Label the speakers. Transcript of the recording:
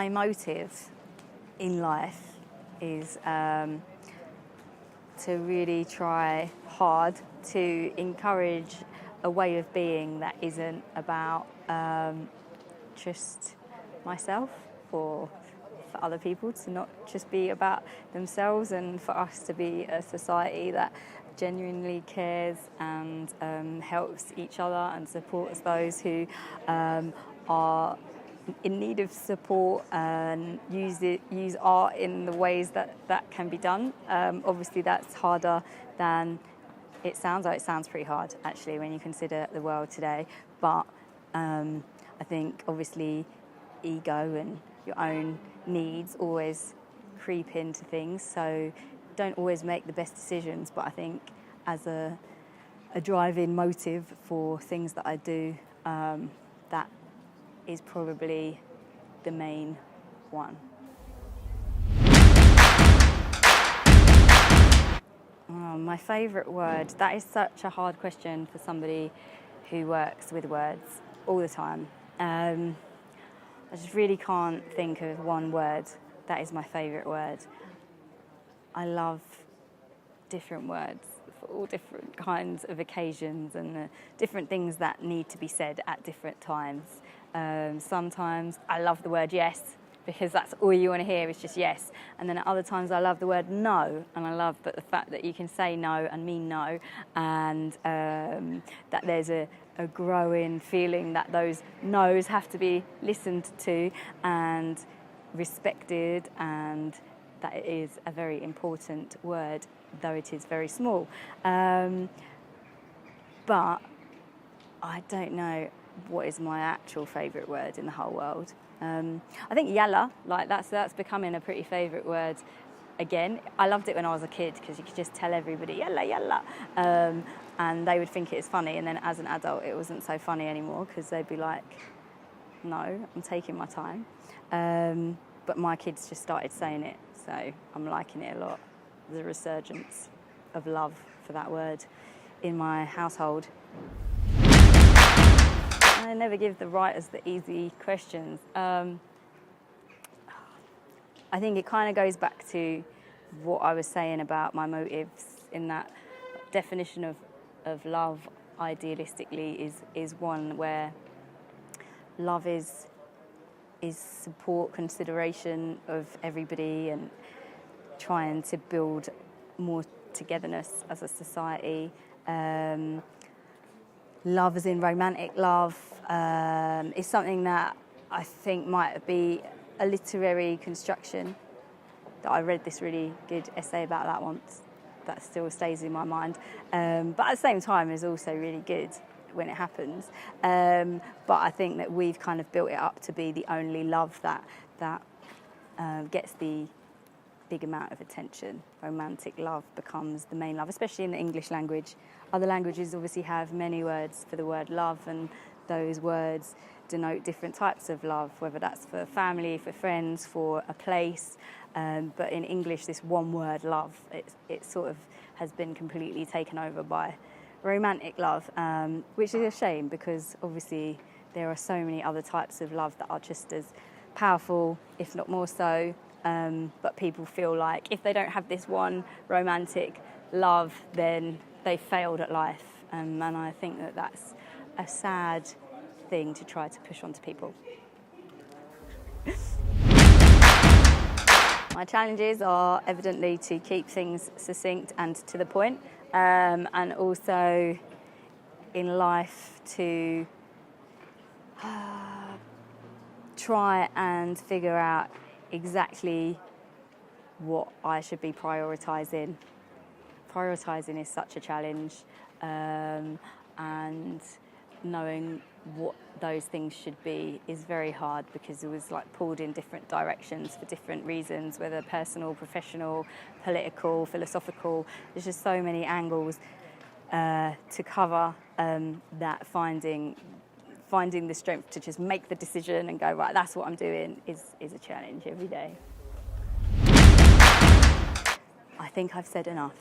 Speaker 1: my motive in life is to really try hard to encourage a way of being that isn't about just myself or for other people, to not just be about themselves, and for us to be a society that genuinely cares and helps each other and supports those who are in need of support, and use art in the ways that can be done. Obviously that's harder than it sounds. It sounds pretty hard actually when you consider the world today, but I think obviously ego and your own needs always creep into things, so don't always make the best decisions, but I think as a driving motive for things that I do, that is probably the main one. Oh, my favourite word, that is such a hard question for somebody who works with words all the time. I just really can't think of one word that is my favourite word. I love different words for all different kinds of occasions and the different things that need to be said at different times. Sometimes I love the word yes, because that's all you want to hear is just yes. And then at other times I love the word no, and I love the fact that you can say no and mean no, and that there's a growing feeling that those no's have to be listened to and respected, and that it is a very important word, though it is very small. But I don't know what is my actual favourite word in the whole world. I think yalla, like that's becoming a pretty favourite word again. I loved it when I was a kid because you could just tell everybody yalla yalla, and they would think it was funny, and then as an adult it wasn't so funny anymore because they'd be like, no, I'm taking my time. But my kids just started saying it, so I'm liking it a lot. There's a resurgence of love for that word in my household. I never give the writers the easy questions. I think it kind of goes back to what I was saying about my motives, in that definition of love idealistically is one where love is support, consideration of everybody, and trying to build more togetherness as a society. Love as in romantic love is something that I think might be a literary construction. That I read this really good essay about that once, that still stays in my mind. But at the same time is also really good when it happens. But I think that we've kind of built it up to be the only love that gets the big amount of attention. Romantic love becomes the main love, especially in the English language. Other languages obviously have many words for the word love, and those words denote different types of love, whether that's for family, for friends, for a place. But in English, this one word, love, it sort of has been completely taken over by romantic love, which is a shame, because obviously there are so many other types of love that are just as powerful, if not more so. But people feel like if they don't have this one romantic love, then they failed at life. And I think that that's a sad thing to try to push onto people. My challenges are evidently to keep things succinct and to the point, and also in life to try and figure out exactly what I should be prioritising. Prioritising is such a challenge, and knowing what those things should be is very hard, because it was like pulled in different directions for different reasons, whether personal, professional, political, philosophical. There's just so many angles to cover, that finding the strength to just make the decision and go, right, that's what I'm doing, is a challenge every day. I think I've said enough.